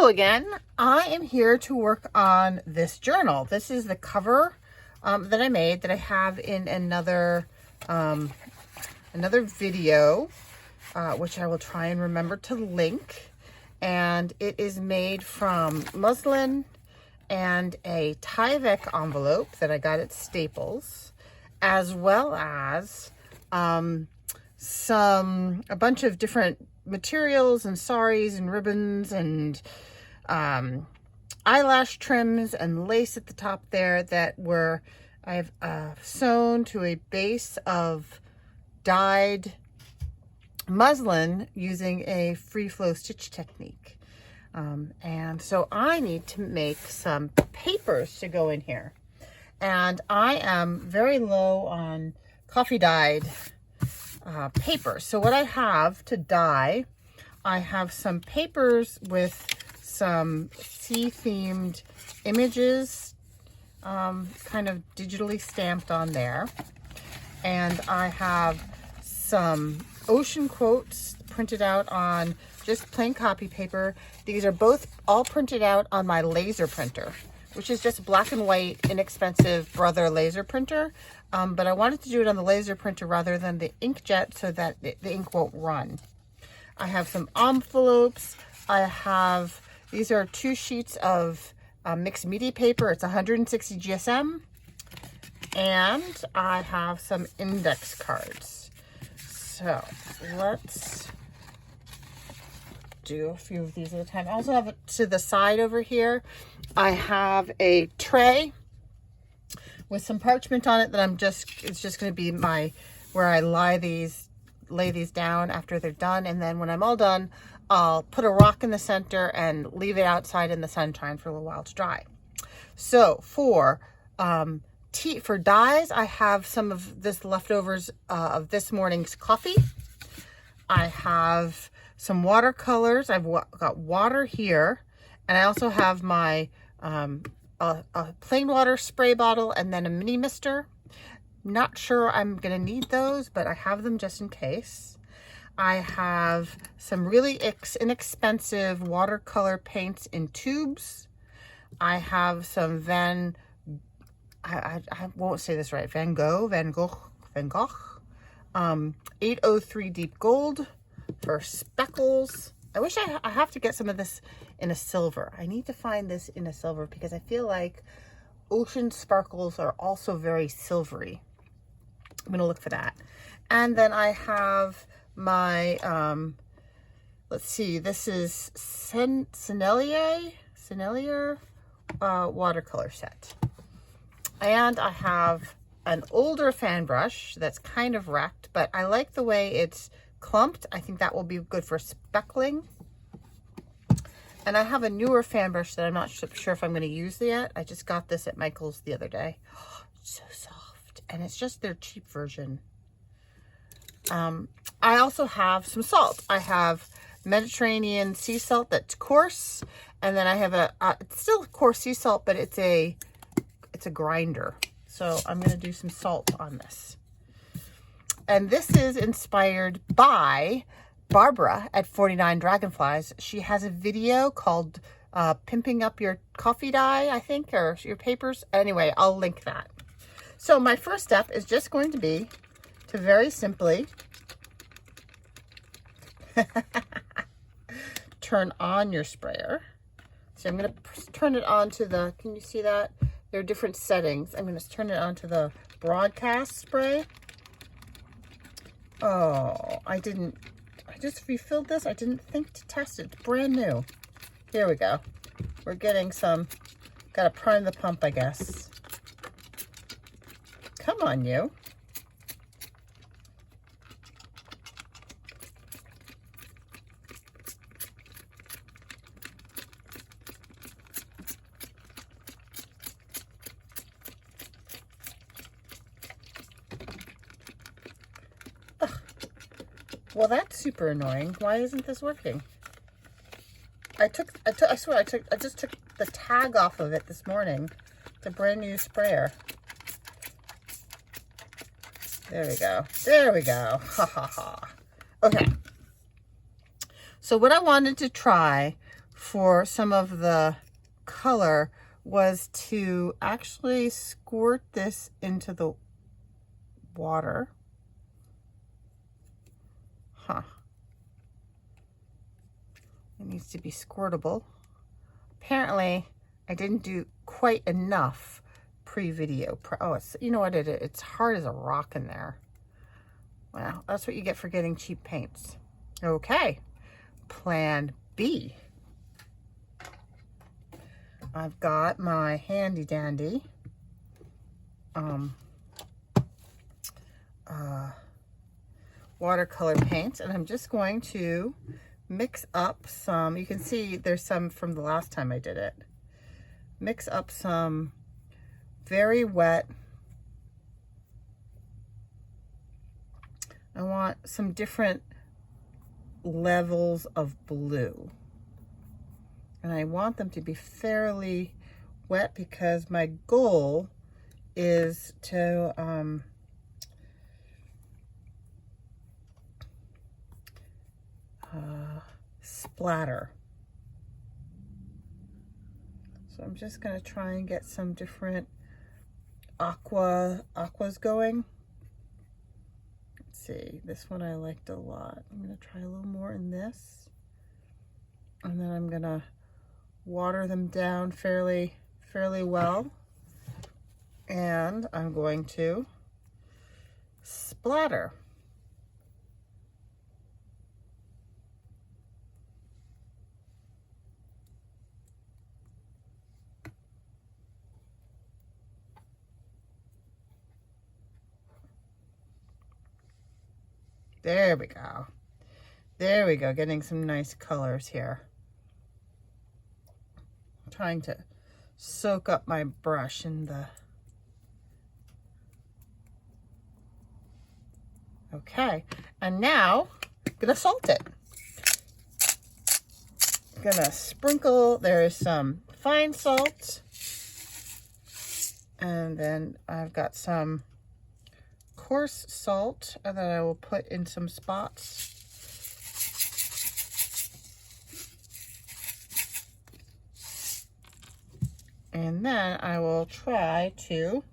Hello again. I am here to work on this journal. This is the cover that I made that I have in another video, which I will try and remember to link. And it is made from muslin and a Tyvek envelope that I got at Staples, as well as a bunch of different materials and saris and ribbons and eyelash trims and lace at the top there that I've sewn to a base of dyed muslin using a free flow stitch technique. And so I need to make some papers to go in here. And I am very low on coffee dyed paper. So what I have to dye, I have some papers with some sea themed images kind of digitally stamped on there. And I have some ocean quotes printed out on just plain copy paper. These are all printed out on my laser printer, which is just black and white, inexpensive Brother laser printer. But I wanted to do it on the laser printer rather than the inkjet so that the ink won't run. I have some envelopes. These are 2 sheets of mixed media paper. It's 160 GSM. And I have some index cards. So let's do a few of these at a time. I also have to the side over here, I have a tray with some parchment on it that it's just going to be where I lay these down after they're done. And then when I'm all done, I'll put a rock in the center and leave it outside in the sunshine for a little while to dry. So for dyes, I have some of this leftovers of this morning's coffee. I have some watercolors. I've got water here, and I also have my a plain water spray bottle and then a mini mister. Not sure I'm gonna need those, but I have them just in case. I have some really inexpensive watercolor paints in tubes. I have some I won't say this right, Van Gogh, 803 Deep Gold for speckles. I wish I have to get some of this in a silver. I need to find this in a silver because I feel like ocean sparkles are also very silvery. I'm going to look for that. And then I have my, let's see, this is Sennelier watercolor set. And I have an older fan brush that's kind of wrecked, but I like the way it's clumped. I think that will be good for speckling. And I have a newer fan brush that I'm not sure if I'm going to use yet. I just got this at Michael's the other day. Oh, it's so soft. And it's just their cheap version. I also have some salt. I have Mediterranean sea salt that's coarse. And then I have it's still coarse sea salt, but it's a grinder. So I'm going to do some salt on this. And this is inspired by Barbara at 49 Dragonflies. She has a video called Pimping Up Your Coffee Dye, I think, or your papers. Anyway, I'll link that. So my first step is just going to be to very simply turn on your sprayer. So I'm going to turn it on to can you see that? There are different settings. I'm going to turn it on to the broadcast spray. Oh, I just refilled this. I didn't think to test it. It's brand new. Here we go. We're getting gotta prime the pump, I guess. Come on, you. Well, that's super annoying. Why isn't this working? I swear, I just took the tag off of it this morning. It's a brand new sprayer. There we go. There we go. Ha ha ha. Okay. So what I wanted to try for some of the color was to actually squirt this into the water. Huh. It needs to be squirtable. Apparently, I didn't do quite enough pre-video. Oh, it's, you know what it is? It's hard as a rock in there. Well, that's what you get for getting cheap paints. Okay, plan B. I've got my handy dandy watercolor paints, and I'm just going to mix up some. You can see there's some from the last time I did it. Mix up some very wet. I want some different levels of blue. And I want them to be fairly wet because my goal is to splatter. So I'm just going to try and get some different aquas going. Let's see, this one I liked a lot. I'm going to try a little more in this. And then I'm going to water them down fairly well. And I'm going to splatter. There we go. There we go, getting some nice colors here. I'm trying to soak up my brush in the... Okay, and now I'm gonna salt it. I'm gonna sprinkle, there is some fine salt, and then I've got some coarse salt that I will put in some spots. And then I will try to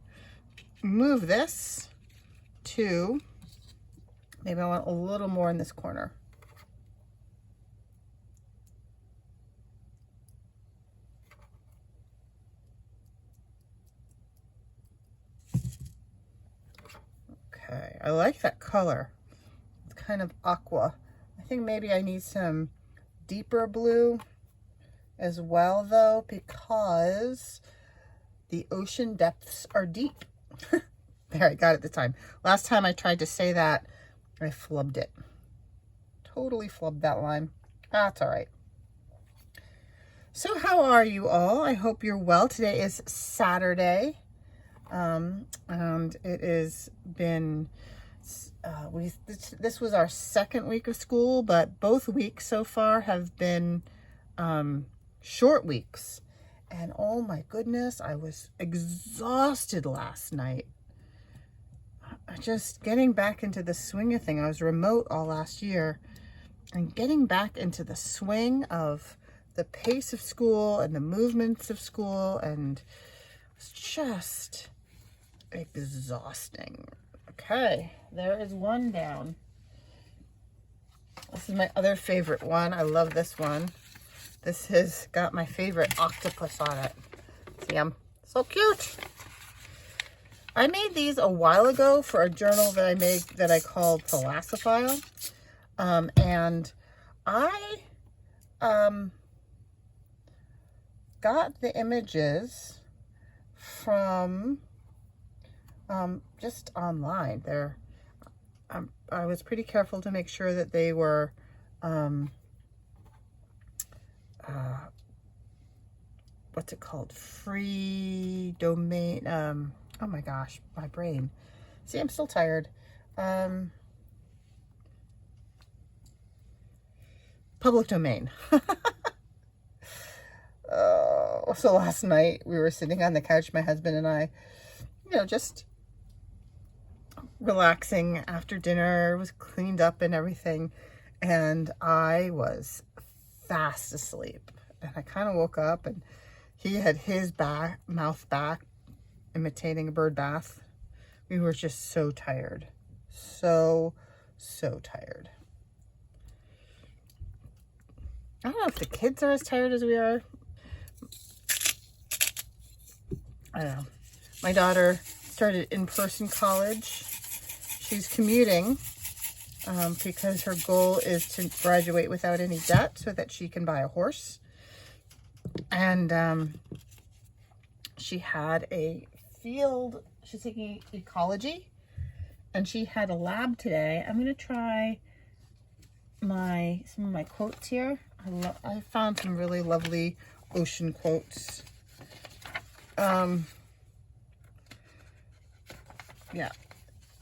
move this to, maybe I want a little more in this corner. Okay, I like that color. It's kind of aqua. I think maybe I need some deeper blue as well though, because the ocean depths are deep. There, I got it this time. Last time I tried to say that, I flubbed it. Totally flubbed that line. That's all right. So how are you all? I hope you're well. Today is Saturday. And it has been, this was our second week of school, but both weeks so far have been short weeks. And oh my goodness, I was exhausted last night. Just getting back into the swing of thing. I was remote all last year, and getting back into the swing of the pace of school and the movements of school, and it's just exhausting. Okay, there is one down. This is my other favorite one. I love this one. This has got my favorite octopus on it. See him? So cute. I made these a while ago for a journal that I made that I called Philosophile. And I got the images from just online. I was pretty careful to make sure that they were what's it called? Free domain. Oh my gosh, my brain. See, I'm still tired. Public domain. So last night we were sitting on the couch, my husband and I, just relaxing after dinner. It was cleaned up and everything, and I was fast asleep. And I kind of woke up and he had his mouth back, imitating a bird bath. We were just so tired. So tired. I don't know if the kids are as tired as we are. I don't know. My daughter started in-person college. She's commuting because her goal is to graduate without any debt so that she can buy a horse. And she had a field, she's taking ecology, and she had a lab today. I'm going to try some of my quotes here. I found some really lovely ocean quotes. Yeah.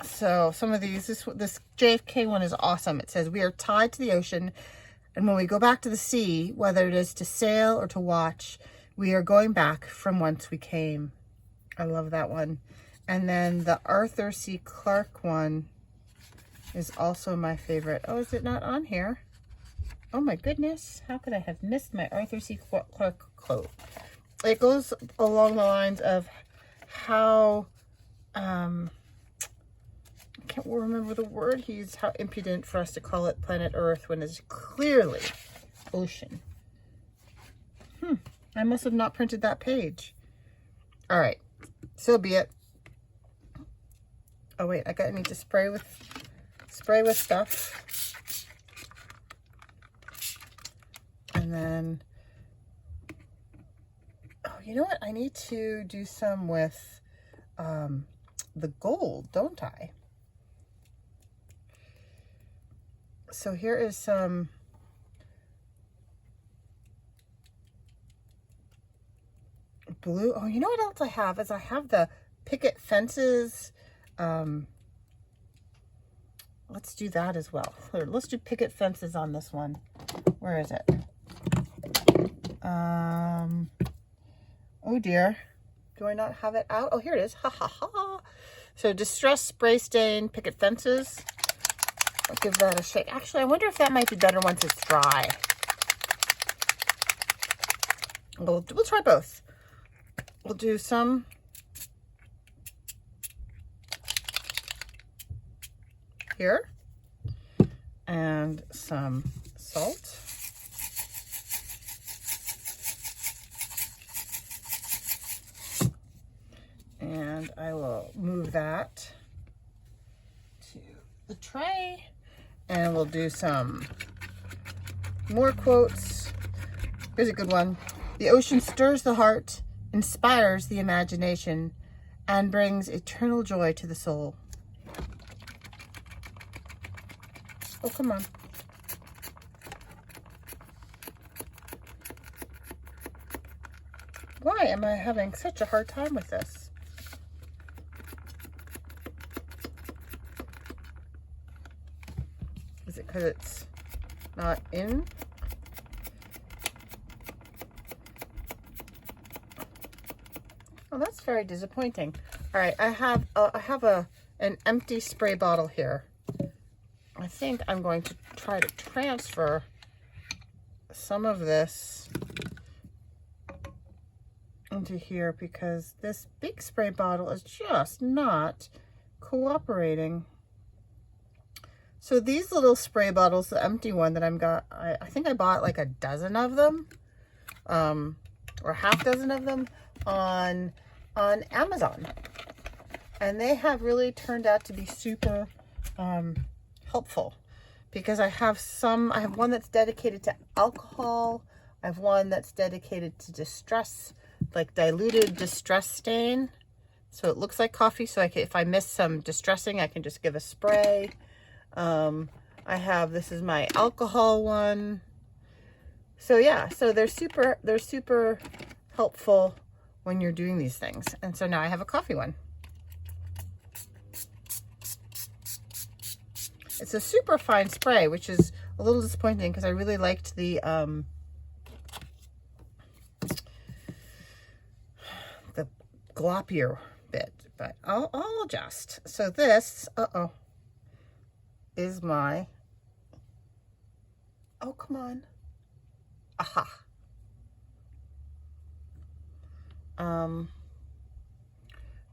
So some of these, this JFK one is awesome. It says, "We are tied to the ocean, and when we go back to the sea, whether it is to sail or to watch, we are going back from whence we came." I love that one. And then the Arthur C. Clarke one is also my favorite. Oh, is it not on here? Oh my goodness. How could I have missed my Arthur C. Clarke quote? It goes along the lines of how, I can't remember the word he used, how impudent for us to call it planet Earth when it's clearly ocean. I must have not printed that page. All right, so be it. Oh wait, I need to spray with stuff. And then, oh, you know what? I need to do some with the gold, don't I? So here is some blue. Oh, you know what else I have is I have the picket fences. Let's do that as well. Here, let's do picket fences on this one. Where is it? Oh dear. Do I not have it out? Oh, here it is. Ha ha ha. So distress spray stain picket fences. I'll give that a shake. Actually, I wonder if that might be better once it's dry. We'll try both. We'll do some here and some salt. And I will move that to the tray, and we'll do some more quotes. Here's a good one. "The ocean stirs the heart, inspires the imagination, and brings eternal joy to the soul." Oh, come on. Why am I having such a hard time with this? Is it because it's not in? Oh, that's very disappointing. All right, I have an empty spray bottle here. I think I'm going to try to transfer some of this into here because this big spray bottle is just not cooperating. So these little spray bottles, the empty one that I think I bought like a dozen of them, or half dozen of them on Amazon, and they have really turned out to be super helpful because I have one that's dedicated to alcohol. I have one that's dedicated to distress, like diluted distress stain. So it looks like coffee. So if I miss some distressing, I can just give a spray. This is my alcohol one. So yeah, so they're super helpful when you're doing these things. And so now I have a coffee one. It's a super fine spray, which is a little disappointing because I really liked the gloppier bit, but I'll adjust. So this, is oh, come on. Aha.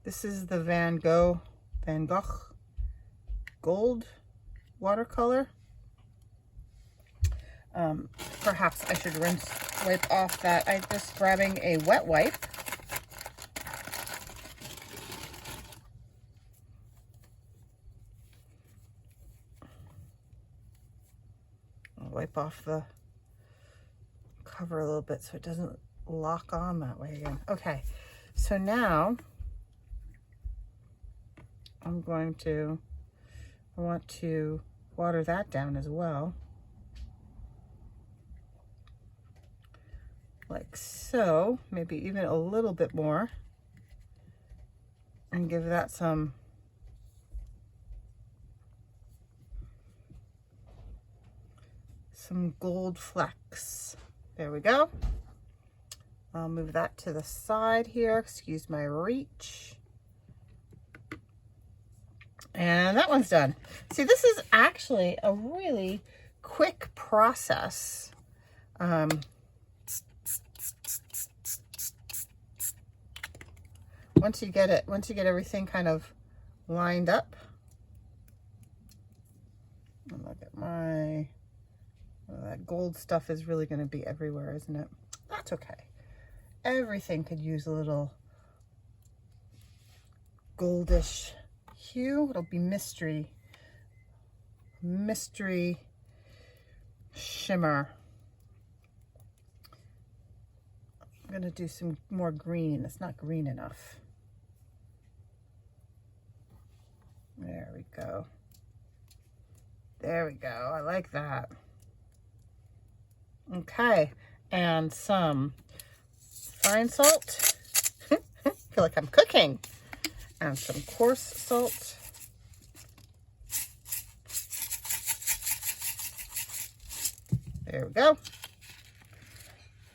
This is the Van Gogh Gold watercolor. Perhaps I should wipe off that. I'm just grabbing a wet wipe. I'll wipe off the cover a little bit so it doesn't lock on that way again. Okay, so now I want to water that down as well. Like so, maybe even a little bit more, and give that some gold flecks. There we go. I'll move that to the side here. Excuse my reach. And that one's done. See, this is actually a really quick process. Once you get everything kind of lined up. And look at that gold stuff is really going to be everywhere, isn't it? That's okay. Everything could use a little goldish hue. It'll be mystery shimmer. I'm going to do some more green. It's not green enough. There we go. There we go. I like that. Okay. And some fine salt. I feel like I'm cooking. And some coarse salt. There we go.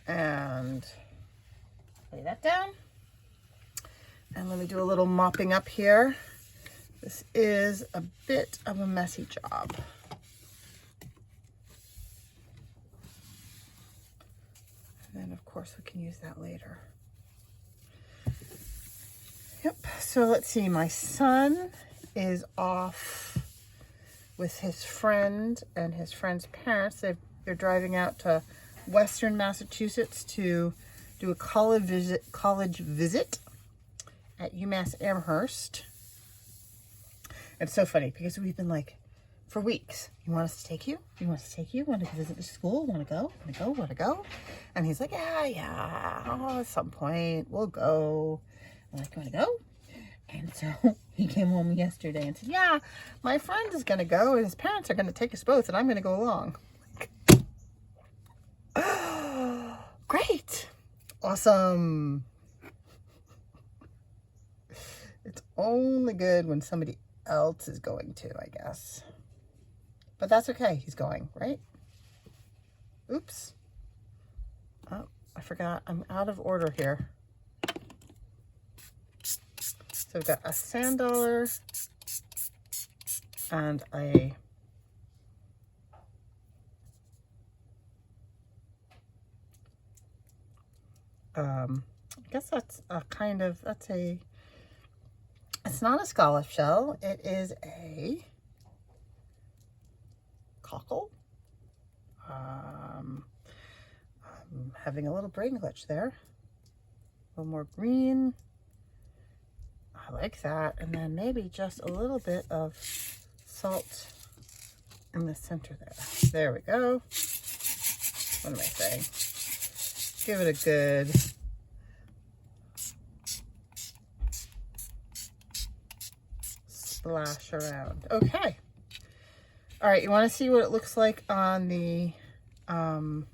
And lay that down. And let me do a little mopping up here. This is a bit of a messy job. And then of course we can use that later. Yep, so let's see, my son is off with his friend and his friend's parents. They're driving out to Western Massachusetts to do a college visit at UMass Amherst. It's so funny because we've been like, for weeks, you want us to take you? You want us to take you? Want to visit the school? Want to go? Want to go? Want to go? And he's like, yeah, oh, at some point we'll go. I'm like, you want to go? And so he came home yesterday and said, yeah, my friend is going to go and his parents are going to take us both and I'm going to go along. Oh, great. Awesome. It's only good when somebody else is going to, I guess. But that's okay. He's going, right? Oops. Oh, I forgot. I'm out of order here. So we've got a sand dollar and a I guess that's a kind of, it's not a scallop shell. It is a cockle. I'm having a little brain glitch there. A little more green. I like that. And then maybe just a little bit of salt in the center there. There we go. What am I saying? Give it a good splash around. Okay. All right, you want to see what it looks like on the on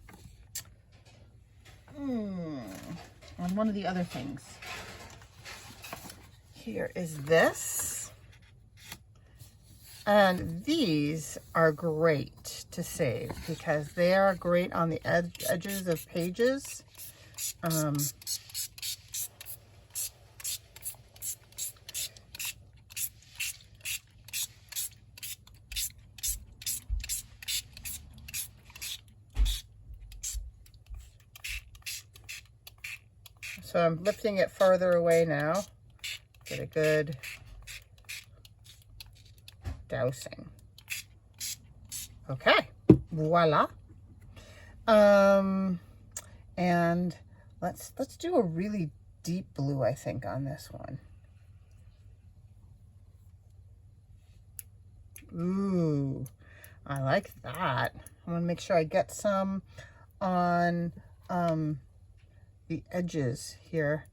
one of the other things. Here is this. And these are great to save because they are great on the edges of pages. So I'm lifting it farther away now. Get a good dousing. Okay, voila. And let's do a really deep blue, I think, on this one. Ooh, I like that. I want to make sure I get some on the edges here,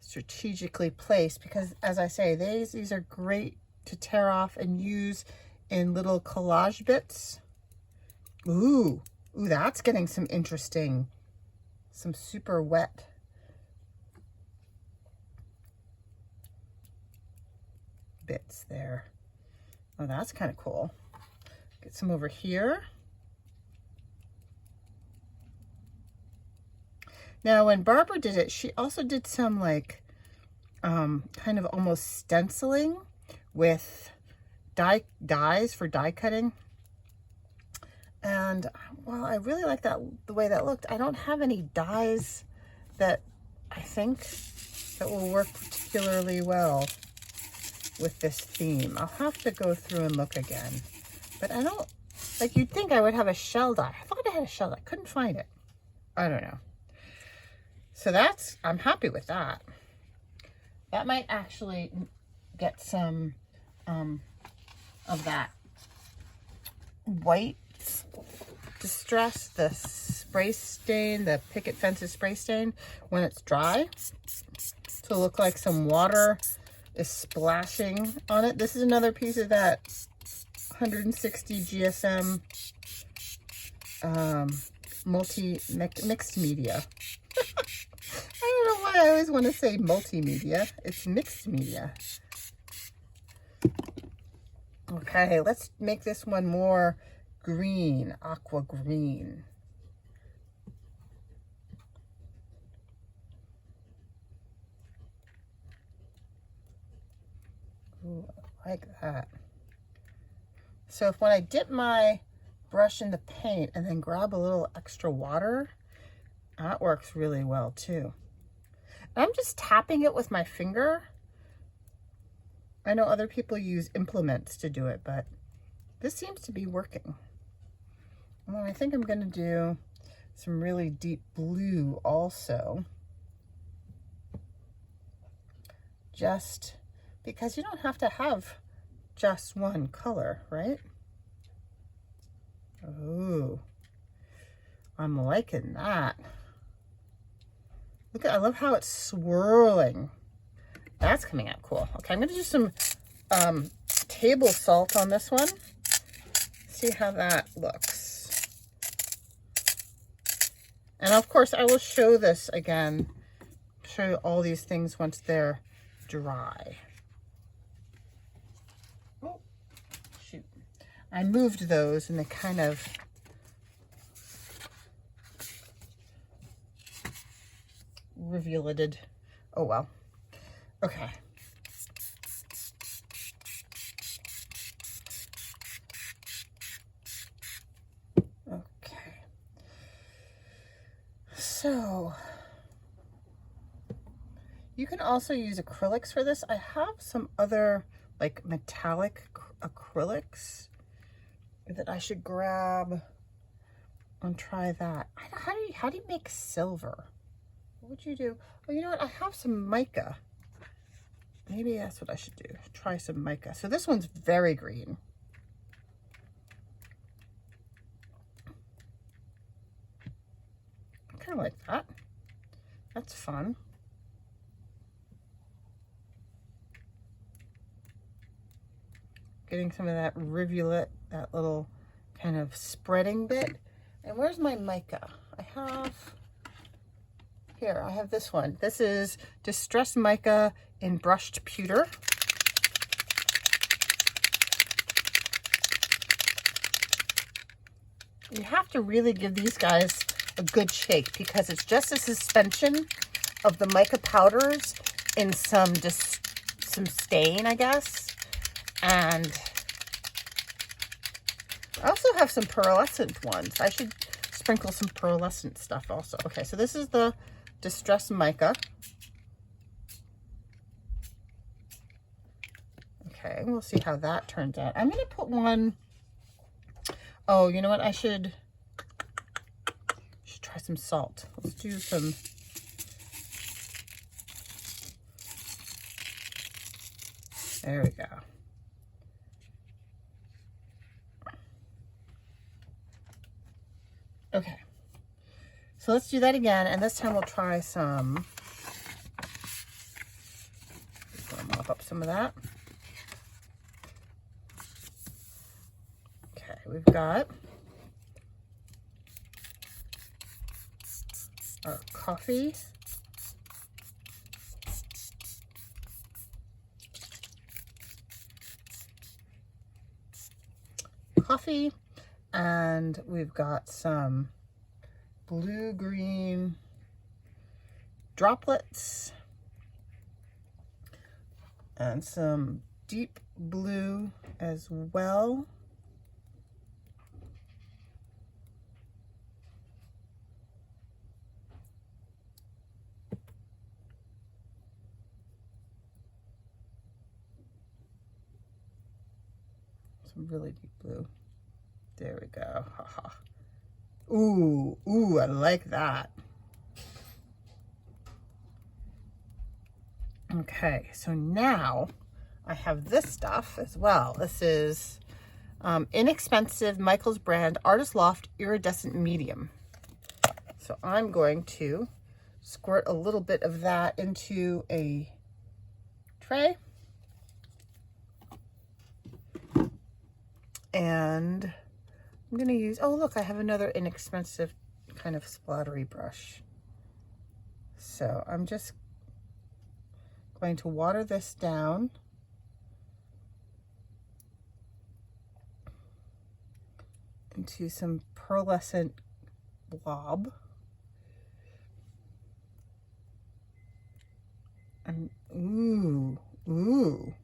strategically placed, because as I say, these are great to tear off and use in little collage bits. Ooh, that's getting some interesting, some super wet. Bits there. Oh, that's kind of cool. Get some over here. Now, when Barbara did it, she also did some like kind of almost stenciling with dies for die cutting. And well, I really like that, the way that looked. I don't have any dies that I think that will work particularly well with this theme. I'll have to go through and look again. But I don't, like, you'd think I would have a shell die. I thought I had a shell die. Couldn't find it. I don't know. So that's, I'm happy with that. That might actually get some of that white distress, the spray stain, the picket fences spray stain, when it's dry, to look like some water is splashing on it. This is another piece of that 160 GSM mixed media. I don't know why I always want to say multimedia. It's mixed media. Okay, let's make this one more green, aqua green. Ooh, I like that. So if when I dip my brush in the paint and then grab a little extra water, that works really well too. And I'm just tapping it with my finger. I know other people use implements to do it, but this seems to be working. And then I think I'm going to do some really deep blue also. Just because you don't have to have just one color, right? Ooh, I'm liking that. Look at, I love how it's swirling. That's coming out cool. Okay, I'm going to do some table salt on this one. See how that looks. And of course, I will show this again, show you all these things once they're dry. Oh, shoot. I moved those and they kind of revealed. Oh well. Okay. Okay. So you can also use acrylics for this. I have some other like metallic acrylics that I should grab and try that. How do you make silver? What would you do? Well, you know what? I have some mica. Maybe that's what I should do. Try some mica. So this one's very green. I kind of like that. That's fun. Getting some of that rivulet, that little kind of spreading bit. And where's my mica? I have this one. This is Distress Mica in Brushed Pewter. You have to really give these guys a good shake because it's just a suspension of the mica powders in some stain, I guess. And I also have some pearlescent ones. I should sprinkle some pearlescent stuff also. Okay, so this is the Distress Mica. Okay, we'll see how that turns out. I'm going to put one, oh, you know what? I should try some salt. Let's do some, there we go. Okay, so let's do that again, and this time we'll try some, just want to mop up some of that. Okay, we've got our coffee. And we've got some blue-green droplets and some deep blue as well. Some really deep blue. There we go. Haha. Ooh, ooh, I like that. Okay, so now I have this stuff as well. This is inexpensive Michaels brand Artist Loft Iridescent Medium. So I'm going to squirt a little bit of that into a tray. And I'm going to use, oh look, I have another inexpensive kind of splattery brush. So I'm just going to water this down. Into some pearlescent blob. And ooh, ooh,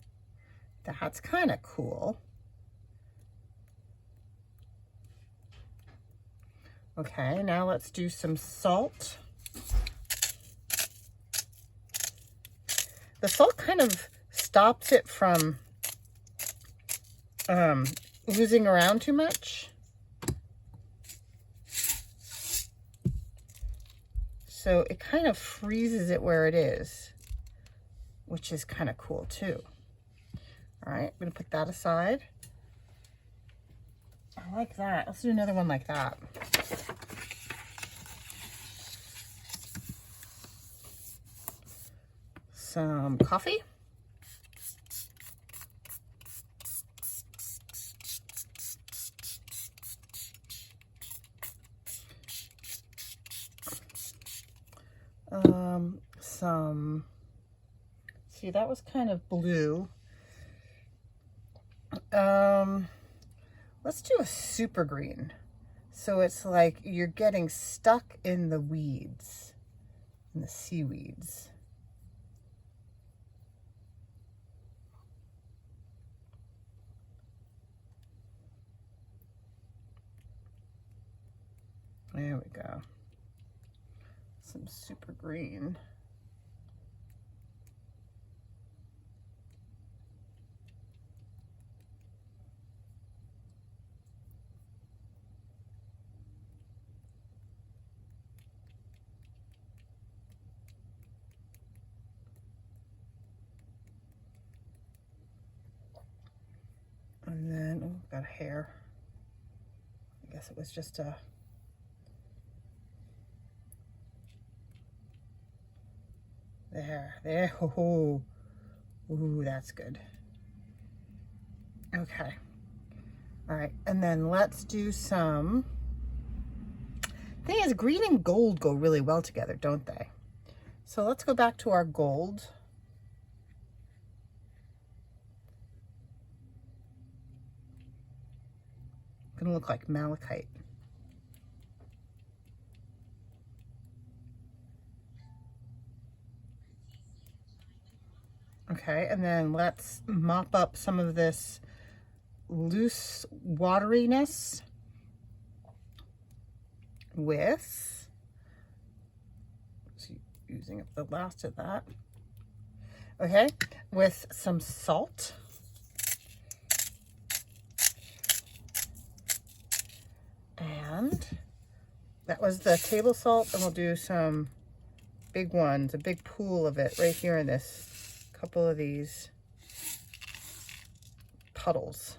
that's kind of cool. Okay, now let's do some salt. The salt kind of stops it from oozing around too much. So it kind of freezes it where it is, which is kind of cool too. All right, I'm gonna put that aside. I like that. Let's do another one like that. Some coffee. See, that was kind of blue. Let's do a super green. So it's like you're getting stuck in the weeds, in the seaweeds. There we go. Some super green. And then, oh, got a hair. I guess it was just a, there, oh, ooh, that's good. Okay, all right, and then let's do some, thing is, green and gold go really well together, don't they? So let's go back to our gold. Gonna look like malachite. Okay, and then let's mop up some of this loose wateriness with using up the last of that. Okay, with some salt. And that was the table salt, and we'll do some big ones, a big pool of it right here in this couple of these puddles.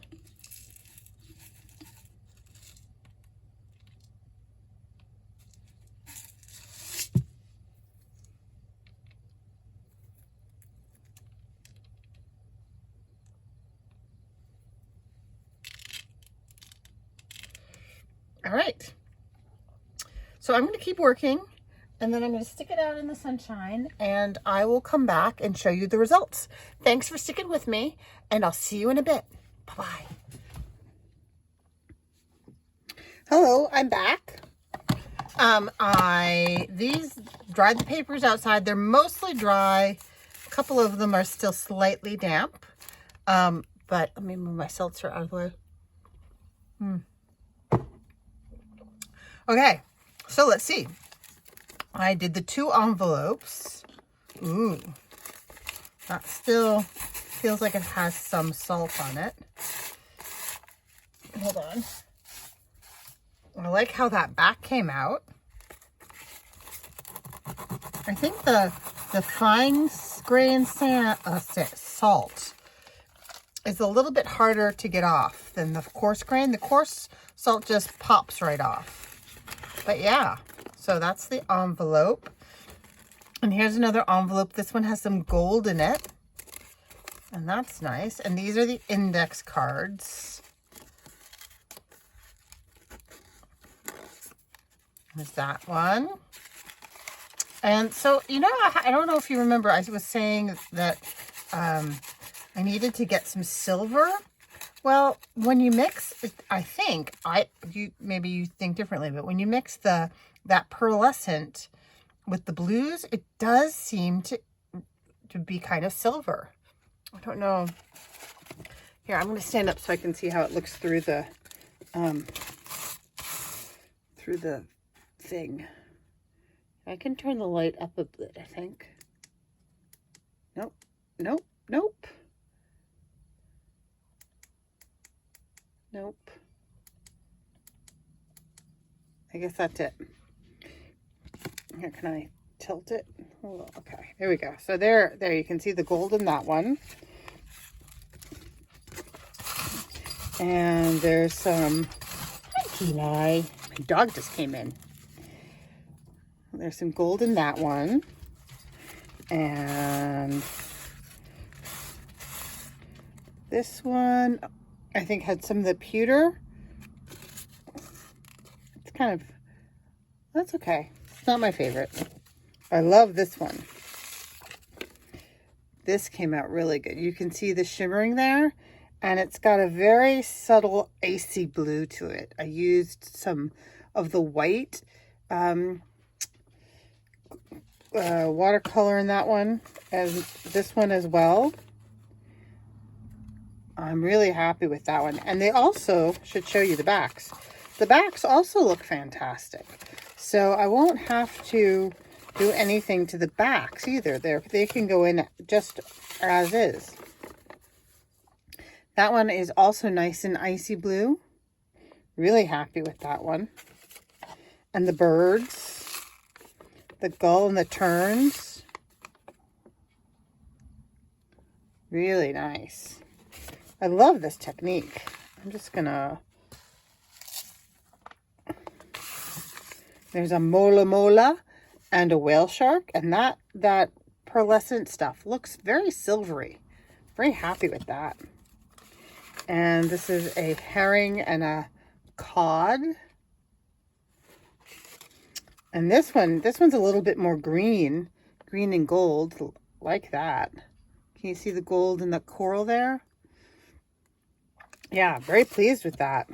All right, so I'm going to keep working, and then I'm going to stick it out in the sunshine, and I will come back and show you the results. Thanks for sticking with me, and I'll see you in a bit. Bye-bye. Hello, I'm back. These dried the papers outside. They're mostly dry. A couple of them are still slightly damp. But let me move my seltzer out of the way. Okay, so let's see. I did the 2 envelopes. Ooh, that still feels like it has some salt on it. Hold on. I like how that back came out. I think the fine grain salt is a little bit harder to get off than the coarse grain. The coarse salt just pops right off. But yeah, so that's the envelope. And here's another envelope. This one has some gold in it. And that's nice. And these are the index cards. There's that one. And so, you know, I don't know if you remember, I was saying that I needed to get some silver. Well, when you mix, I think, maybe you think differently, but when you mix that pearlescent with the blues, it does seem to be kind of silver. I don't know. Here, I'm going to stand up so I can see how it looks through the thing. I can turn the light up a bit, I think. Nope, nope, nope. Nope. I guess that's it. Here, can I tilt it? Oh, okay, there we go. So there you can see the gold in that one. And there's some, hi Kenai. My dog just came in. There's some gold in that one. And this one, I think, had some of the pewter. It's kind of, that's okay. It's not my favorite. I love this one. This came out really good. You can see the shimmering there, and it's got a very subtle icy blue to it. I used some of the white watercolor in that one, and this one as well. I'm really happy with that one. And they also should show you the backs. The backs also look fantastic. So I won't have to do anything to the backs either. They can go in just as is. That one is also nice and icy blue. Really happy with that one. And the birds, the gull and the terns. Really nice. I love this technique. I'm just gonna, there's a mola mola and a whale shark, and that pearlescent stuff looks very silvery. Very happy with that. And this is a herring and a cod. And this one's a little bit more green and gold, like that. Can you see the gold in the coral there? Yeah, very pleased with that.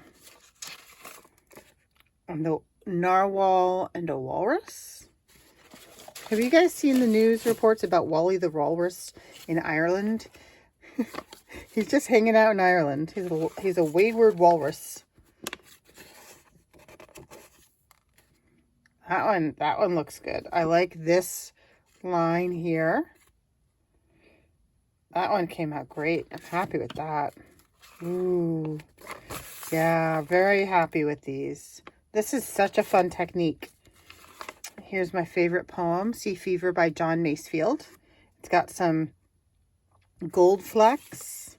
And the narwhal and a walrus. Have you guys seen the news reports about Wally the walrus in Ireland? He's just hanging out in Ireland. He's a wayward walrus. That one looks good. I like this line here. That one came out great. I'm happy with that. Ooh, yeah, very happy with these. This is such a fun technique. Here's my favorite poem, Sea Fever by John Masefield. It's got some gold flecks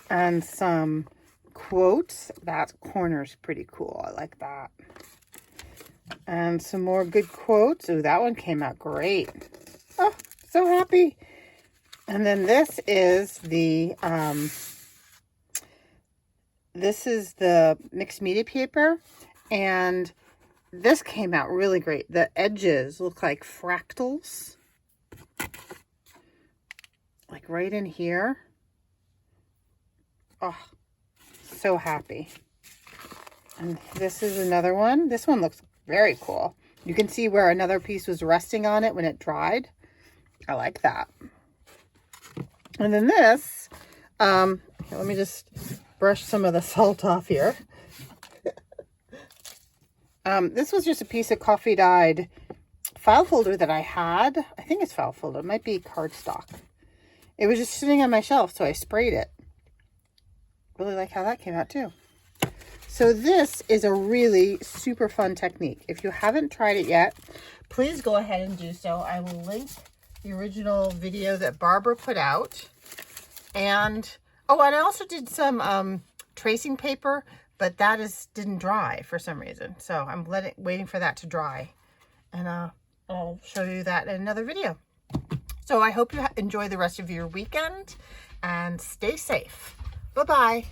and some quotes. That corner's pretty cool. I like that. And some more good quotes. Ooh, that one came out great. Oh, so happy. And then this is the mixed media paper, and this came out really great. The edges look like fractals, like right in here. Oh, so happy. And this is another one. This one looks very cool. You can see where another piece was resting on it when it dried. I like that. And then this, let me just brush some of the salt off here. This was just a piece of coffee dyed file folder that I had. I think it's file folder. It might be cardstock. It was just sitting on my shelf, so I sprayed it. Really like how that came out too. So this is a really super fun technique. If you haven't tried it yet, please go ahead and do so. I will link the original video that Barbara put out. And, oh, and I also did some tracing paper, but that didn't dry for some reason. So I'm waiting for that to dry. And I'll show you that in another video. So I hope you enjoy the rest of your weekend and stay safe. Bye-bye.